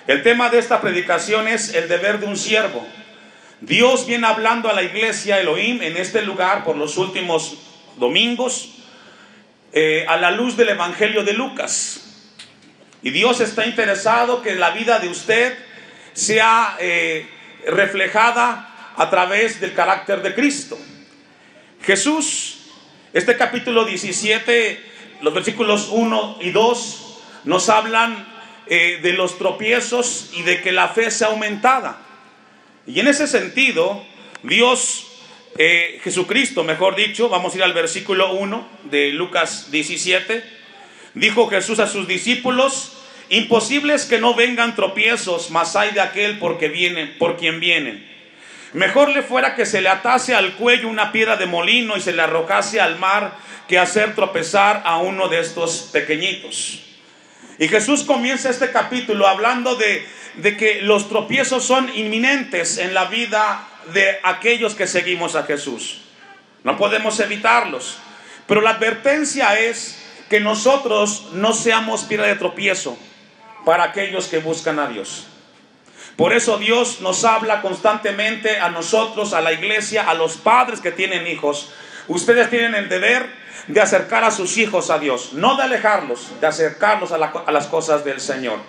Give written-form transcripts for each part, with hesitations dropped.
El tema de esta predicación es el deber de un siervo. Dios viene hablando a la iglesia Elohim en este lugar por los últimos domingos, a la luz del Evangelio de Lucas. Y Dios está interesado que la vida de usted sea reflejada a través del carácter de Cristo. Jesús, este capítulo 17, los versículos 1 y 2 nos hablan de los tropiezos y de que la fe sea aumentada. Y en ese sentido, Dios, Jesucristo, mejor dicho, vamos a ir al versículo 1 de Lucas 17. Dijo Jesús a sus discípulos: imposible es que no vengan tropiezos, mas hay de aquel por quien vienen. Mejor le fuera que se le atase al cuello una piedra de molino y se le arrojase al mar, que hacer tropezar a uno de estos pequeñitos. Y Jesús comienza este capítulo hablando de que los tropiezos son inminentes en la vida de aquellos que seguimos a Jesús. No podemos evitarlos, pero la advertencia es que nosotros no seamos piedra de tropiezo para aquellos que buscan a Dios. Por eso Dios nos habla constantemente a nosotros, a la iglesia, a los padres que tienen hijos. Ustedes tienen el deber de acercar a sus hijos a Dios, no de alejarlos, de acercarlos a las cosas del Señor.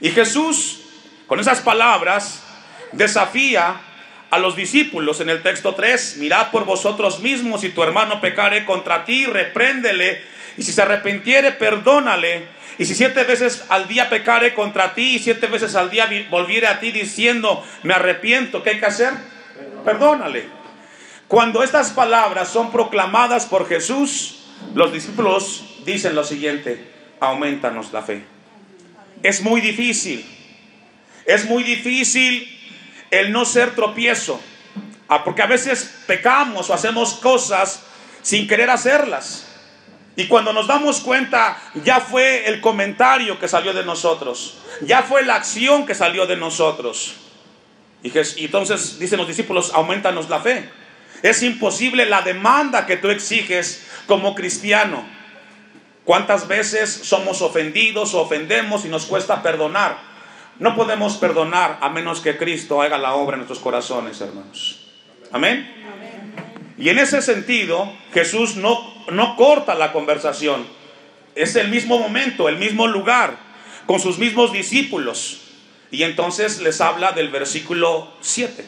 Y Jesús, con esas palabras, desafía a los discípulos en el texto 3: mirad por vosotros mismos, si tu hermano pecare contra ti, repréndele, y si se arrepintiere, perdónale. Y si 7 veces al día pecare contra ti, y 7 veces al día volviere a ti diciendo me arrepiento, ¿qué hay que hacer? Perdónale. Cuando estas palabras son proclamadas por Jesús, los discípulos dicen lo siguiente: aumentanos la fe. Es muy difícil el no ser tropiezo, porque a veces pecamos o hacemos cosas sin querer hacerlas. Y cuando nos damos cuenta, ya fue el comentario que salió de nosotros, ya fue la acción que salió de nosotros. Y entonces dicen los discípulos: aumentanos la fe. Es imposible la demanda que tú exiges como cristiano. ¿Cuántas veces somos ofendidos o ofendemos y nos cuesta perdonar? No podemos perdonar a menos que Cristo haga la obra en nuestros corazones, hermanos. Amén. Y en ese sentido, Jesús no corta la conversación. Es el mismo momento, el mismo lugar, con sus mismos discípulos. Y entonces les habla del versículo 7.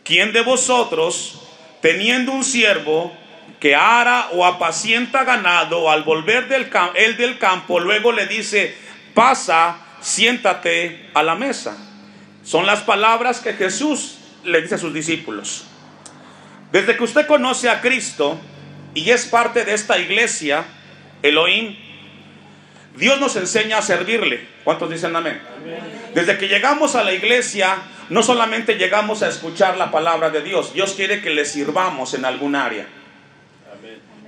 ¿Quién de vosotros, teniendo un siervo que ara o apacienta ganado, al volver él del campo, luego le dice: pasa, siéntate a la mesa? Son las palabras que Jesús le dice a sus discípulos. Desde que usted conoce a Cristo y es parte de esta iglesia Elohim, Dios nos enseña a servirle. ¿Cuántos dicen amén? Desde que llegamos a la iglesia, no solamente llegamos a escuchar la palabra de Dios. Dios quiere que le sirvamos en algún área.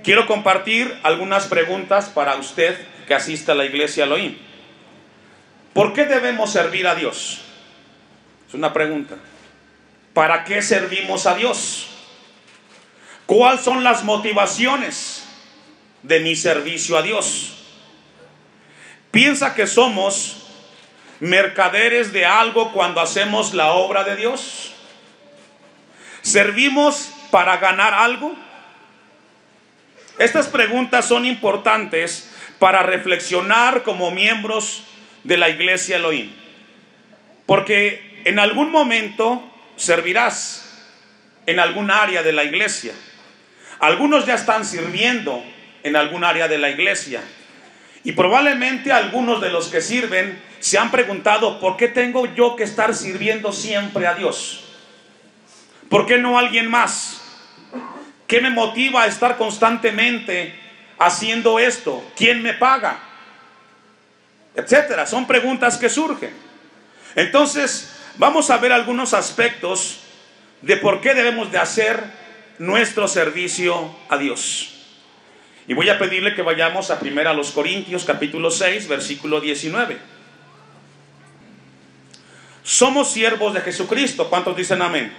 Quiero compartir algunas preguntas para usted que asiste a la iglesia Elohim. ¿Por qué debemos servir a Dios? Es una pregunta. ¿Para qué servimos a Dios? ¿Cuáles son las motivaciones de mi servicio a Dios? ¿Piensa que somos mercaderes de algo cuando hacemos la obra de Dios? ¿Servimos para ganar algo? Estas preguntas son importantes para reflexionar como miembros de la iglesia Elohim, porque en algún momento servirás en algún área de la iglesia. Algunos ya están sirviendo en algún área de la iglesia, y probablemente algunos de los que sirven se han preguntado: ¿por qué tengo yo que estar sirviendo siempre a Dios? ¿Por qué no alguien más? ¿Qué me motiva a estar constantemente haciendo esto? ¿Quién me paga? Etcétera. Son preguntas que surgen. Entonces vamos a ver algunos aspectos de por qué debemos de hacer nuestro servicio a Dios. Y voy a pedirle que vayamos a 1 Corintios capítulo 6 versículo 19. Somos siervos de Jesucristo. ¿Cuántos dicen amén?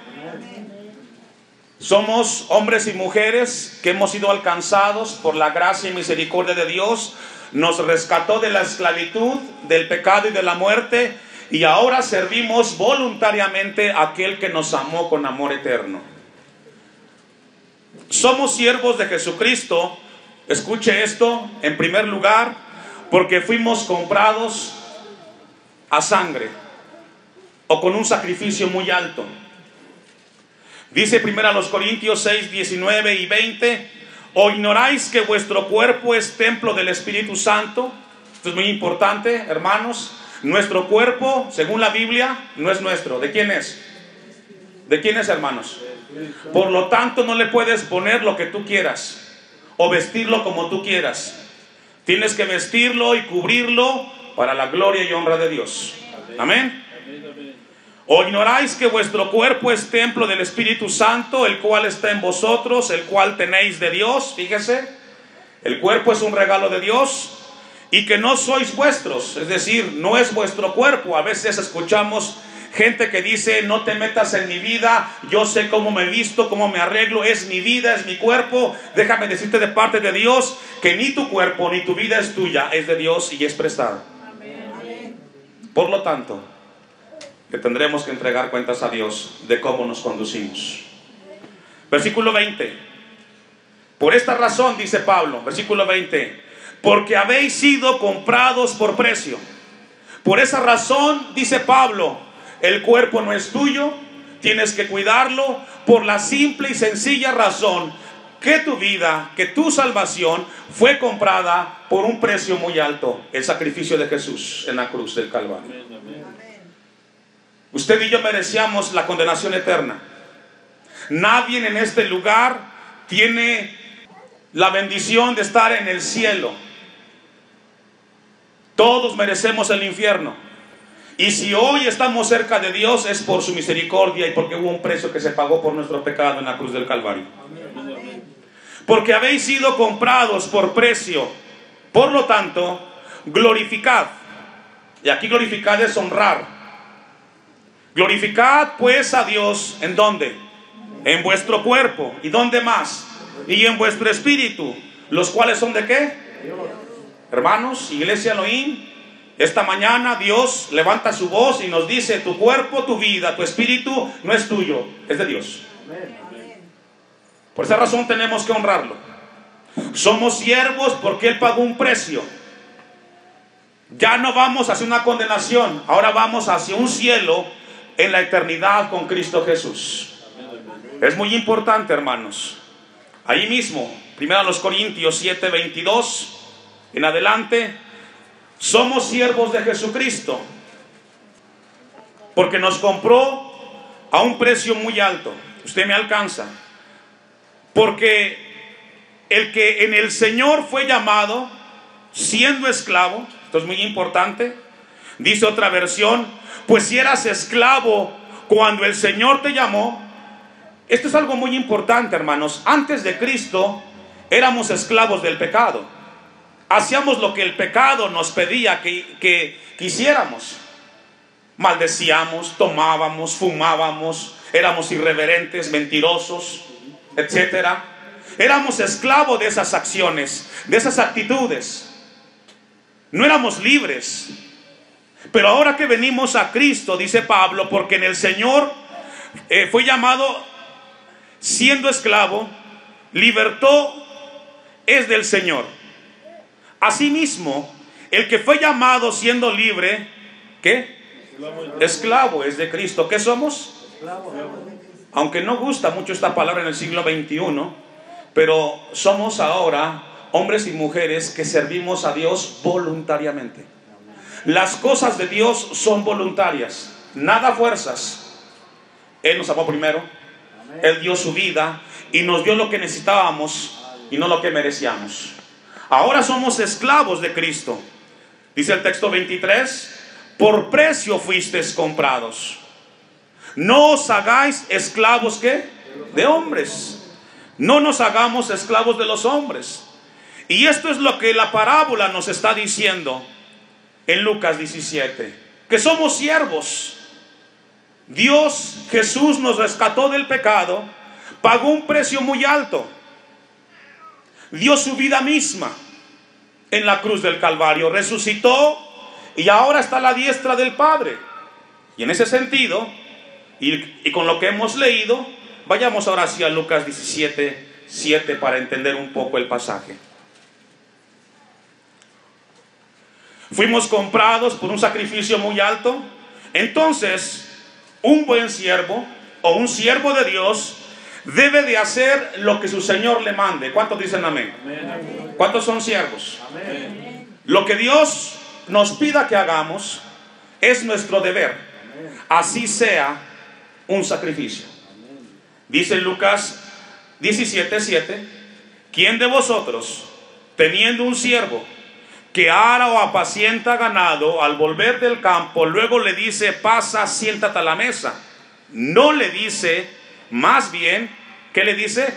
Somos hombres y mujeres que hemos sido alcanzados por la gracia y misericordia de Dios nos rescató de la esclavitud, del pecado y de la muerte, y ahora servimos voluntariamente a aquel que nos amó con amor eterno. Somos siervos de Jesucristo, escuche esto, en primer lugar, porque fuimos comprados a sangre o con un sacrificio muy alto. Dice 1 Corintios 6, 19 y 20: ¿o ignoráis que vuestro cuerpo es templo del Espíritu Santo? Esto es muy importante, hermanos. Nuestro cuerpo, según la Biblia, no es nuestro. ¿De quién es? ¿De quién es, hermanos? Por lo tanto, no le puedes poner lo que tú quieras o vestirlo como tú quieras. Tienes que vestirlo y cubrirlo para la gloria y honra de Dios. Amén. ¿o ignoráis que vuestro cuerpo es templo del Espíritu Santo, el cual está en vosotros, el cual tenéis de Dios? Fíjese, el cuerpo es un regalo de Dios, y que no sois vuestros, es decir, no es vuestro cuerpo. A veces escuchamos gente que dice: no te metas en mi vida, yo sé cómo me visto, cómo me arreglo, es mi vida, es mi cuerpo. Déjame decirte de parte de Dios que ni tu cuerpo ni tu vida es tuya, es de Dios y es prestada. Por lo tanto, que tendremos que entregar cuentas a Dios de cómo nos conducimos. Versículo 20. Por esta razón, dice Pablo, versículo 20, porque habéis sido comprados por precio. Por esa razón, dice Pablo, el cuerpo no es tuyo, tienes que cuidarlo, por la simple y sencilla razón que tu vida, que tu salvación fue comprada por un precio muy alto, el sacrificio de Jesús en la cruz del Calvario. Usted y yo merecíamos la condenación eterna. Nadie en este lugar tiene la bendición de estar en el cielo. Todos merecemos el infierno. Y si hoy estamos cerca de Dios, es por su misericordia y porque hubo un precio que se pagó por nuestro pecado en la cruz del Calvario. Porque habéis sido comprados por precio. Por lo tanto, glorificad. Y aquí glorificad es honrar. Glorificad pues a Dios, ¿en dónde? En vuestro cuerpo. ¿Y dónde más? Y en vuestro espíritu, los cuales son de ¿qué? Hermanos, iglesia Elohim, esta mañana Dios levanta su voz y nos dice: tu cuerpo, tu vida, tu espíritu no es tuyo, es de Dios. Por esa razón tenemos que honrarlo. Somos siervos porque Él pagó un precio. Ya no vamos hacia una condenación, ahora vamos hacia un cielo en la eternidad con Cristo Jesús. Es muy importante, hermanos. Ahí mismo, 1 Corintios 7, 22 en adelante, somos siervos de Jesucristo porque nos compró a un precio muy alto. Usted me alcanza. Porque el que en el Señor fue llamado siendo esclavo, esto es muy importante, dice otra versión, pues si eras esclavo cuando el Señor te llamó. Esto es algo muy importante, hermanos. Antes de Cristo éramos esclavos del pecado. Hacíamos lo que el pecado nos pedía que hiciéramos. Maldecíamos, tomábamos, fumábamos, éramos irreverentes, mentirosos, etcétera. Éramos esclavos de esas acciones, de esas actitudes. No éramos libres. Pero ahora que venimos a Cristo, dice Pablo, porque en el Señor fue llamado siendo esclavo, libertó es del Señor. Asimismo, el que fue llamado siendo libre, ¿qué? Esclavo es de Cristo. ¿Qué somos? Aunque no gusta mucho esta palabra en el siglo XXI, pero somos ahora hombres y mujeres que servimos a Dios voluntariamente. Las cosas de Dios son voluntarias, nada fuerzas. Él nos amó primero, Él dio su vida y nos dio lo que necesitábamos y no lo que merecíamos. Ahora somos esclavos de Cristo. Dice el texto 23, por precio fuisteis comprados. No os hagáis esclavos, ¿qué? De hombres. No nos hagamos esclavos de los hombres. Y esto es lo que la parábola nos está diciendo en Lucas 17, que somos siervos. Dios, Jesús nos rescató del pecado, pagó un precio muy alto, dio su vida misma. en la cruz del Calvario, resucitó y ahora está a la diestra del Padre. Y en ese sentido, y con lo que hemos leído, vayamos ahora hacia Lucas 17:7 para entender un poco el pasaje. Fuimos comprados por un sacrificio muy alto. Entonces, un buen siervo o un siervo de Dios debe de hacer lo que su Señor le mande. ¿Cuántos dicen amén? Amén. ¿Cuántos son siervos? Amén. Lo que Dios nos pida que hagamos es nuestro deber, así sea un sacrificio. Dice Lucas 17:7: ¿quién de vosotros, teniendo un siervo que ara o apacienta ganado, al volver del campo, luego le dice, pasa, siéntate a la mesa? No le dice, más bien, ¿qué le dice?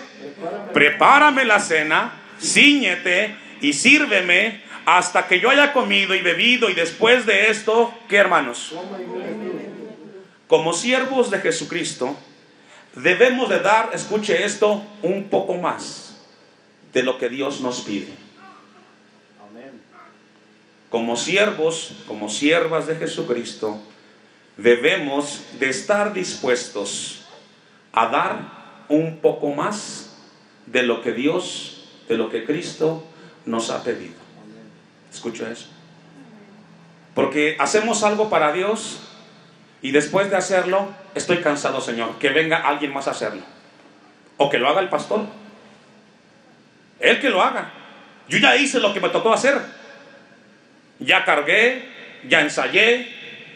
Prepárame la cena, cíñete y sírveme hasta que yo haya comido y bebido, y después de esto, ¿qué, hermanos? Como siervos de Jesucristo, debemos de dar, escuche esto, un poco más de lo que Dios nos pide. Como siervos, como siervas de Jesucristo, debemos de estar dispuestos a dar un poco más de lo que Dios, de lo que Cristo nos ha pedido. Escucha eso. Porque hacemos algo para Dios y después de hacerlo, estoy cansado, Señor, que venga alguien más a hacerlo. O que lo haga el pastor. Él que lo haga. Yo ya hice lo que me tocó hacer. Ya cargué, ya ensayé,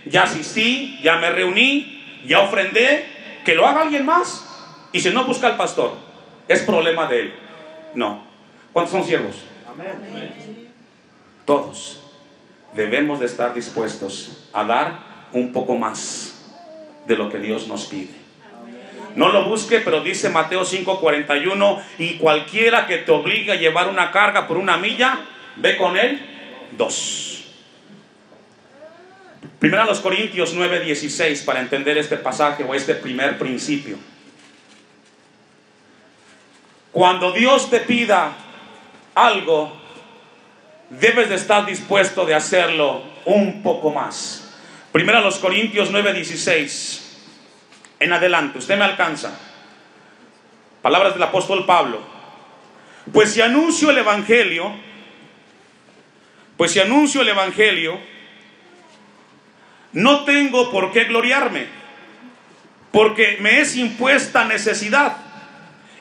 ya asistí, ya me reuní, ya ofrendé. Que lo haga alguien más. Y si no, busca al pastor. Es problema de él. No. ¿Cuántos son siervos? Amén. Todos debemos de estar dispuestos a dar un poco más de lo que Dios nos pide. No lo busque, pero dice Mateo 5:41: y cualquiera que te obligue a llevar una carga por una milla, ve con él 2. Primero a los Corintios 9:16 para entender este pasaje o este primer principio. Cuando Dios te pida algo, debes de estar dispuesto de hacerlo un poco más. Primero a los Corintios 9:16 en adelante, usted me alcanza. Palabras del apóstol Pablo: pues si anuncio el evangelio, no tengo por qué gloriarme, porque me es impuesta necesidad.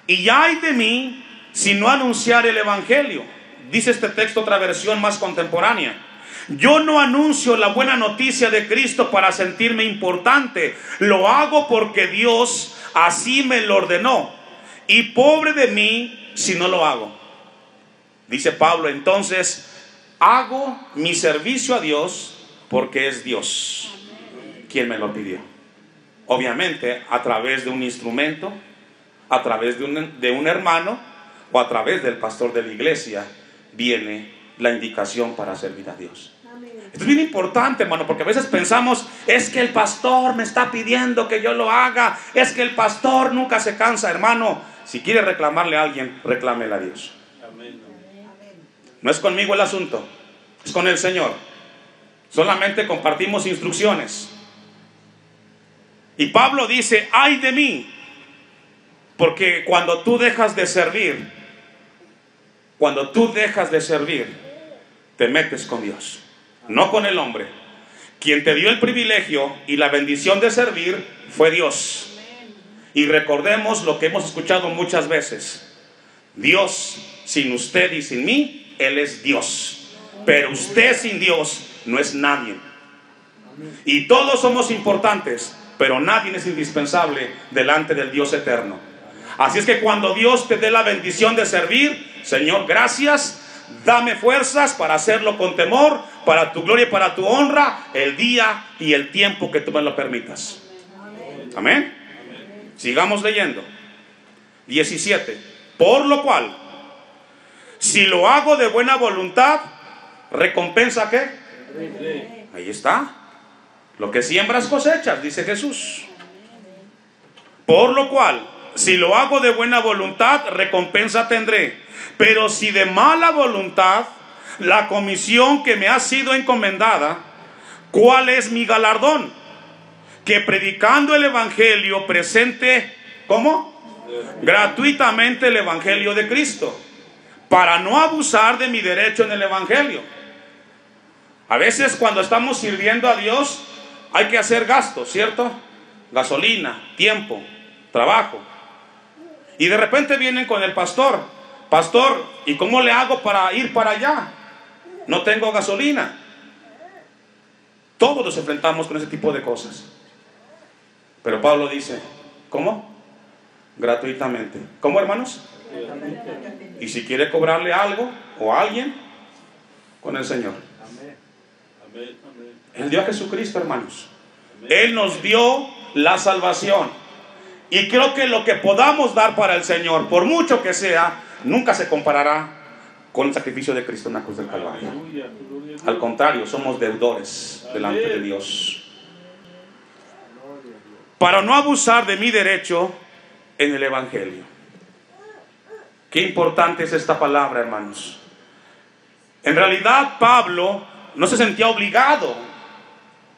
Y ay de mí si no anunciar el evangelio. Dice este texto, otra versión más contemporánea: yo no anuncio la buena noticia de Cristo para sentirme importante, lo hago porque Dios así me lo ordenó, y pobre de mí si no lo hago. Dice Pablo, entonces hago mi servicio a Dios porque es Dios quien me lo pidió. Obviamente a través de un instrumento, a través de un hermano o a través del pastor de la iglesia viene la indicación para servir a Dios. Esto es bien importante, hermano, porque a veces pensamos, es que el pastor me está pidiendo que yo lo haga, es que el pastor nunca se cansa. Hermano, si quiere reclamarle a alguien, reclámele a Dios. No es conmigo el asunto, es con el Señor. Solamente compartimos instrucciones. Y Pablo dice, ay de mí, porque cuando tú dejas de servir, te metes con Dios, no con el hombre. Quien te dio el privilegio y la bendición de servir fue Dios. Y recordemos lo que hemos escuchado muchas veces: Dios sin usted y sin mí, Él es Dios. Pero usted sin Dios no es nadie. Y todos somos importantes, pero nadie es indispensable delante del Dios eterno. Así es que cuando Dios te dé la bendición de servir, Señor, gracias, dame fuerzas para hacerlo con temor, para tu gloria y para tu honra, el día y el tiempo que tú me lo permitas. Amén. Sigamos leyendo. 17. Por lo cual, si lo hago de buena voluntad, ¿recompensa qué? Ahí está. Lo que siembras cosechas, dice Jesús. Por lo cual, si lo hago de buena voluntad, recompensa tendré. Pero si de mala voluntad, la comisión que me ha sido encomendada, ¿cuál es mi galardón? Que predicando el evangelio presente, ¿cómo? Gratuitamente el evangelio de Cristo, para no abusar de mi derecho en el evangelio. A veces cuando estamos sirviendo a Dios hay que hacer gastos, ¿cierto? Gasolina, tiempo, trabajo. Y de repente vienen con el pastor: pastor, ¿y cómo le hago para ir para allá? No tengo gasolina. Todos nos enfrentamos con ese tipo de cosas. Pero Pablo dice, ¿cómo? Gratuitamente. ¿Cómo, hermanos? Y si quiere cobrarle algo o a alguien, con el Señor. Él dio a Jesucristo, hermanos. Él nos dio la salvación. Y creo que lo que podamos dar para el Señor, por mucho que sea, nunca se comparará con el sacrificio de Cristo en la cruz del Calvario. Al contrario, somos deudores delante de Dios. Para no abusar de mi derecho en el evangelio. Qué importante es esta palabra, hermanos. En realidad Pablo no se sentía obligado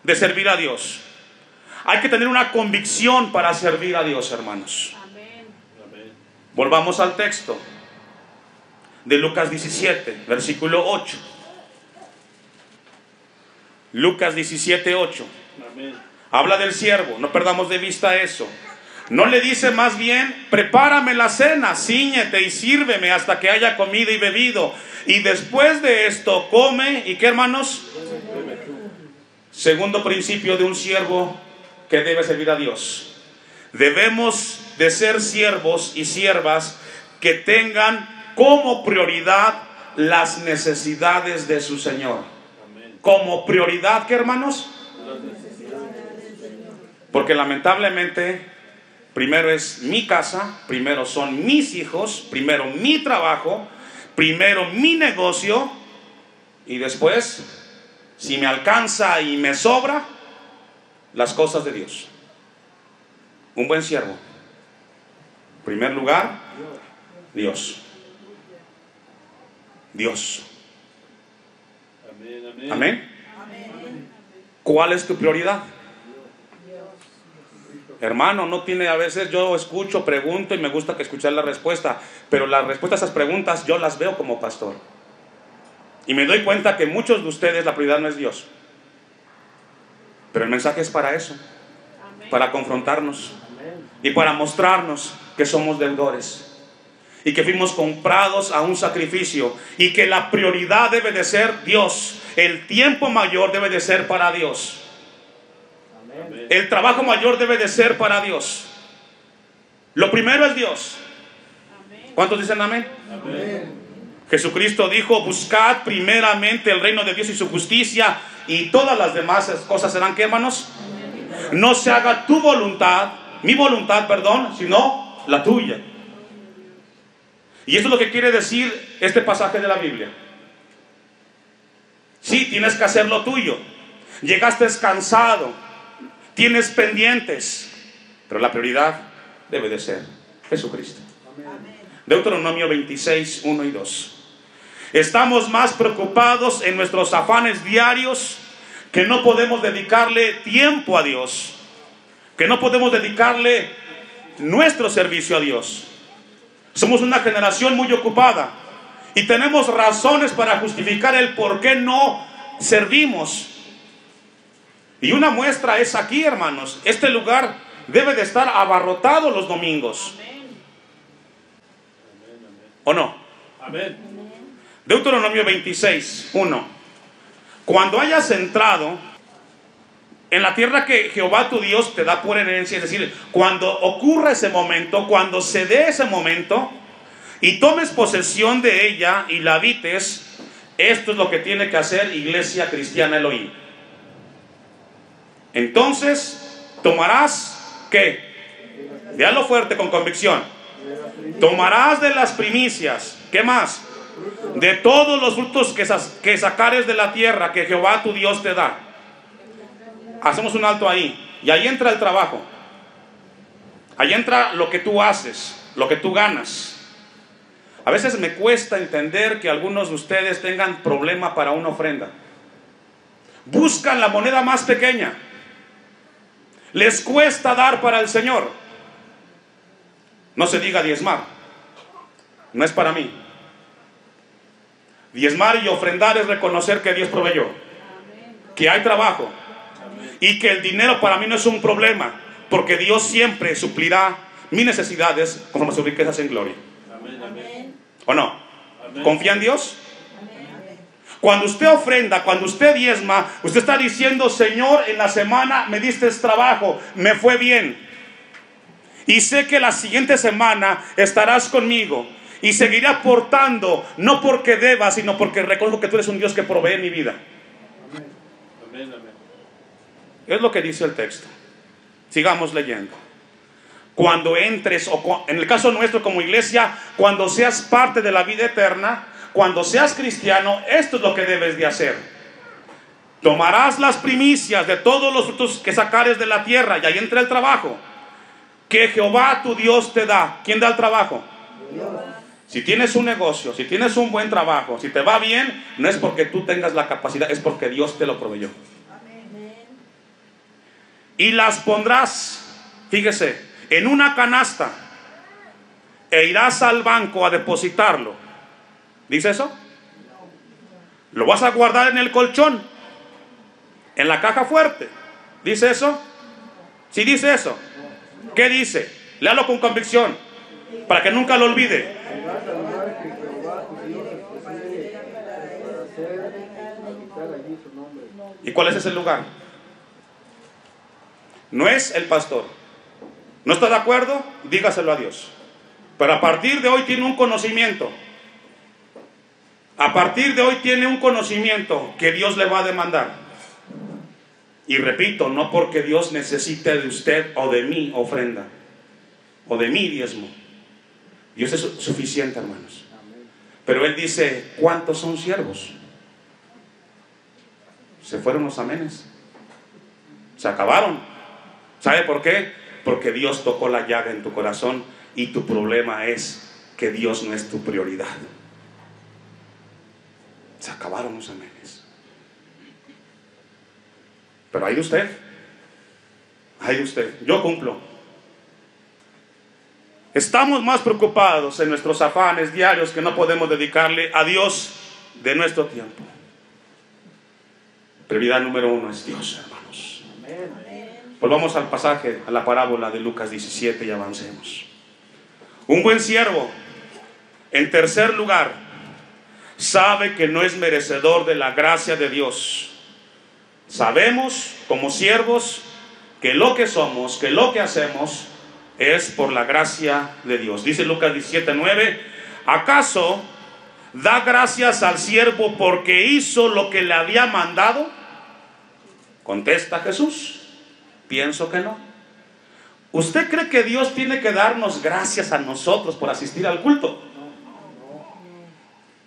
de servir a Dios. Hay que tener una convicción para servir a Dios, hermanos. Volvamos al texto de Lucas 17, versículo 8. Lucas 17, 8. Habla del siervo, no perdamos de vista eso. No le dice más bien: prepárame la cena, cíñete y sírveme hasta que haya comido y bebido, y después de esto come. ¿Y qué, hermanos? Segundo principio de un siervo que debe servir a Dios: debemos de ser siervos y siervas que tengan como prioridad las necesidades de su Señor. Como prioridad, ¿qué, hermanos? Porque lamentablemente primero es mi casa, primero son mis hijos, primero mi trabajo, primero mi negocio, y después, si me alcanza y me sobra, las cosas de Dios. Un buen siervo, en primer lugar, Dios. Dios. Amén. ¿Cuál es tu prioridad? Hermano, no tiene, a veces yo escucho, pregunto y me gusta que escuchar la respuesta, pero las respuestas a esas preguntas yo las veo como pastor. Y me doy cuenta que muchos de ustedes la prioridad no es Dios. Pero el mensaje es para eso, para confrontarnos y para mostrarnos que somos deudores y que fuimos comprados a un sacrificio, y que la prioridad debe de ser Dios. El tiempo mayor debe de ser para Dios. El trabajo mayor debe de ser para Dios. Lo primero es Dios. ¿Cuántos dicen amén? Amén. Jesucristo dijo: buscad primeramente el reino de Dios y su justicia, y todas las demás cosas serán, ¿qué, hermanos? No se haga tu voluntad, mi voluntad, perdón, sino la tuya. Y eso es lo que quiere decir este pasaje de la Biblia. Sí, tienes que hacer lo tuyo. Llegaste cansado, tienes pendientes, pero la prioridad debe de ser Jesucristo. Deuteronomio 26, 1 y 2. Estamos más preocupados en nuestros afanes diarios, que no podemos dedicarle tiempo a Dios, que no podemos dedicarle nuestro servicio a Dios. Somos una generación muy ocupada y tenemos razones para justificar el por qué no servimos. Y una muestra es aquí, hermanos. Este lugar debe de estar abarrotado los domingos. ¿O no? Amén. Deuteronomio 26, 1. Cuando hayas entrado en la tierra que Jehová tu Dios te da por herencia, es decir, cuando ocurra ese momento, cuando se dé ese momento y tomes posesión de ella y la habites, esto es lo que tiene que hacer Iglesia Cristiana Elohim. Entonces tomarás, ¿qué? Dígalo fuerte con convicción. Tomarás de las primicias, ¿qué más? De todos los frutos que sacares de la tierra que Jehová tu Dios te da. Hacemos un alto ahí, y ahí entra el trabajo. Ahí entra lo que tú haces, lo que tú ganas. A veces me cuesta entender que algunos de ustedes tengan problema para una ofrenda. Buscan la moneda más pequeña. Les cuesta dar para el Señor. No se diga diezmar. No es para mí. Diezmar y ofrendar es reconocer que Dios proveyó, que hay trabajo y que el dinero para mí no es un problema, porque Dios siempre suplirá mis necesidades conforme a sus riquezas en gloria. ¿O no? ¿Confía en Dios? Cuando usted ofrenda, cuando usted diezma, usted está diciendo: Señor, en la semana me diste trabajo, me fue bien, y sé que la siguiente semana estarás conmigo y seguiré aportando, no porque deba, sino porque reconozco que tú eres un Dios que provee en mi vida. Es lo que dice el texto. Sigamos leyendo. Cuando entres, o en el caso nuestro como iglesia, cuando seas parte de la vida eterna, cuando seas cristiano, esto es lo que debes de hacer. Tomarás las primicias de todos los frutos que sacares de la tierra, y ahí entra el trabajo que Jehová tu Dios te da. ¿Quién da el trabajo? Dios. Si tienes un negocio, si tienes un buen trabajo, si te va bien, no es porque tú tengas la capacidad, es porque Dios te lo proveyó. Y las pondrás, fíjese, en una canasta, e irás al banco a depositarlo. ¿Dice eso? Lo vas a guardar en el colchón, en la caja fuerte. ¿Dice eso? ¿Sí dice eso? ¿Qué dice? Léalo con convicción, para que nunca lo olvide. ¿Y cuál es ese lugar? No es el pastor. ¿No está de acuerdo? Dígaselo a Dios. Pero a partir de hoy tiene un conocimiento. A partir de hoy tiene un conocimiento que Dios le va a demandar. Y repito, no porque Dios necesite de usted o de mí ofrenda, o de mí diezmo. Dios es suficiente, hermanos. Pero Él dice: ¿cuántos son siervos? Se fueron los amenes. Se acabaron. ¿Sabe por qué? Porque Dios tocó la llaga en tu corazón, y tu problema es que Dios no es tu prioridad. Se acabaron los amenes. Pero hay de usted. Hay de usted. Yo cumplo. Estamos más preocupados en nuestros afanes diarios que no podemos dedicarle a Dios de nuestro tiempo. Prioridad número 1 es Dios, hermanos. Volvamos al pasaje, a la parábola de Lucas 17 y avancemos. Un buen siervo, en tercer lugar, sabe que no es merecedor de la gracia de Dios. Sabemos como siervos que lo que somos, que lo que hacemos es por la gracia de Dios. Dice Lucas 17:9: ¿acaso da gracias al siervo porque hizo lo que le había mandado? Contesta Jesús: pienso que no. ¿Usted cree que Dios tiene que darnos gracias a nosotros por asistir al culto?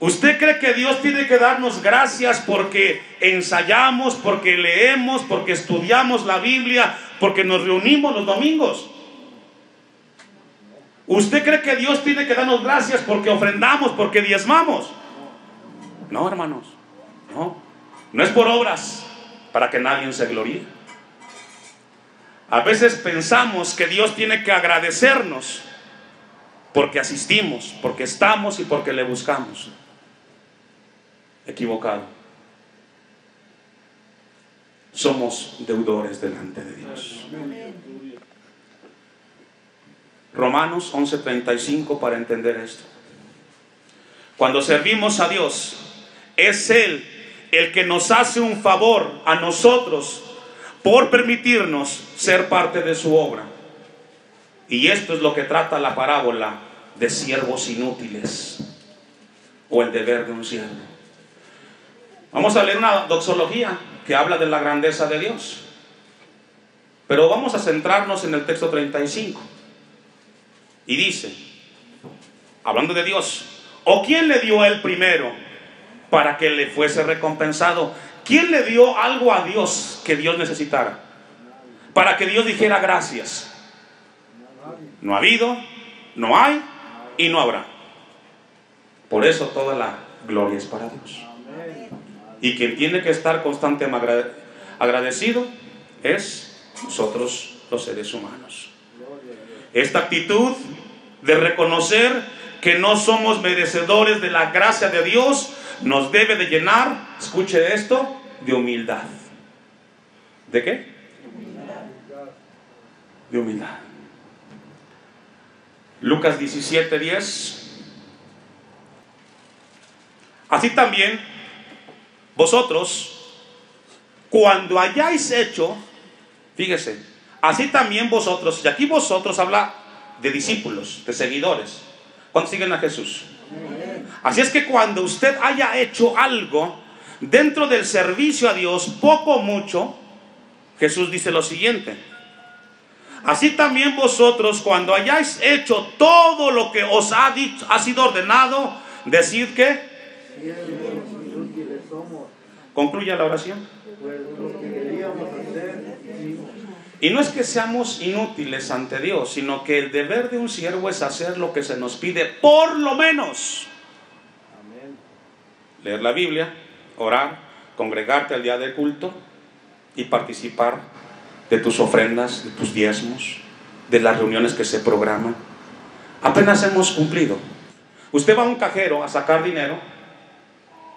¿Usted cree que Dios tiene que darnos gracias porque ensayamos, porque leemos, porque estudiamos la Biblia, porque nos reunimos los domingos? ¿Usted cree que Dios tiene que darnos gracias porque ofrendamos, porque diezmamos? No, hermanos, no. No es por obras, para que nadie se gloríe. A veces pensamos que Dios tiene que agradecernos porque asistimos, porque estamos y porque le buscamos. Equivocado. Somos deudores delante de Dios. Romanos 11:35 para entender esto. Cuando servimos a Dios, es Él el que nos hace un favor a nosotros por permitirnos ser parte de su obra. Y esto es lo que trata la parábola de siervos inútiles, o el deber de un siervo. Vamos a leer una doxología que habla de la grandeza de Dios, pero vamos a centrarnos en el texto 35. Y dice, hablando de Dios: ¿o quién le dio a él primero para que le fuese recompensado? ¿Quién le dio algo a Dios que Dios necesitara, para que Dios dijera gracias? No ha habido, no hay y no habrá. Por eso toda la gloria es para Dios. Y quien tiene que estar constantemente agradecido es nosotros los seres humanos. Esta actitud de reconocer que no somos merecedores de la gracia de Dios nos debe de llenar, escuche esto, de humildad. ¿De qué? De humildad. Lucas 17:10. Así también vosotros, cuando hayáis hecho, fíjese, así también vosotros, y aquí vosotros habla de discípulos, de seguidores. ¿Cuántos siguen a Jesús? Así es que cuando usted haya hecho algo dentro del servicio a Dios, poco o mucho, Jesús dice lo siguiente: así también vosotros, cuando hayáis hecho todo lo que os ha sido ordenado, decid que concluya la oración. Y no es que seamos inútiles ante Dios, sino que el deber de un siervo es hacer lo que se nos pide, por lo menos leer la Biblia, orar, congregarte al día del culto y participar de tus ofrendas, de tus diezmos, de las reuniones que se programan. Apenas hemos cumplido. Usted va a un cajero a sacar dinero,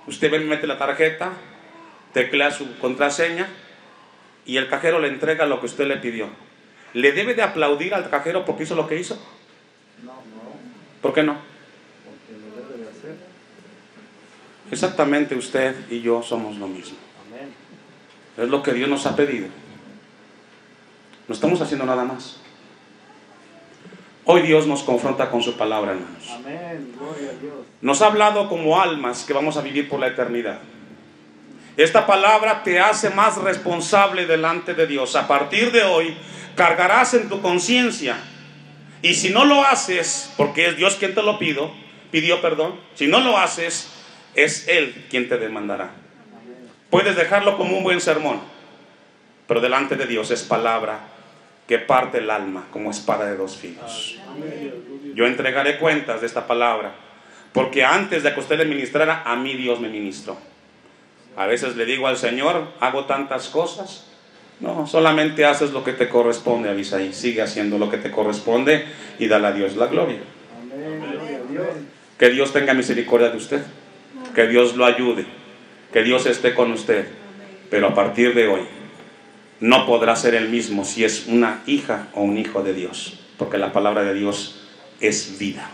usted mete la tarjeta, teclea su contraseña y el cajero le entrega lo que usted le pidió. ¿Le debe de aplaudir al cajero porque hizo lo que hizo? No. ¿Por qué no? Porque lo debe de hacer. Exactamente, usted y yo somos lo mismo. Amén. Es lo que Dios nos ha pedido. No estamos haciendo nada más. Hoy Dios nos confronta con su palabra, hermanos. Amén. Gloria a Dios. Nos ha hablado como almas que vamos a vivir por la eternidad. Esta palabra te hace más responsable delante de Dios. A partir de hoy cargarás en tu conciencia, y si no lo haces, porque es Dios quien te lo pidió, si no lo haces, es Él quien te demandará. Puedes dejarlo como un buen sermón, pero delante de Dios es palabra que parte el alma como espada de dos filos. Yo entregaré cuentas de esta palabra, porque antes de que usted le ministrara, a mí Dios me ministró. A veces le digo al Señor, hago tantas cosas. No, solamente haces lo que te corresponde, Abisaí. Sigue haciendo lo que te corresponde y dale a Dios la gloria. Amén. Que Dios tenga misericordia de usted, que Dios lo ayude, que Dios esté con usted. Pero a partir de hoy no podrá ser el mismo si es una hija o un hijo de Dios, porque la palabra de Dios es vida.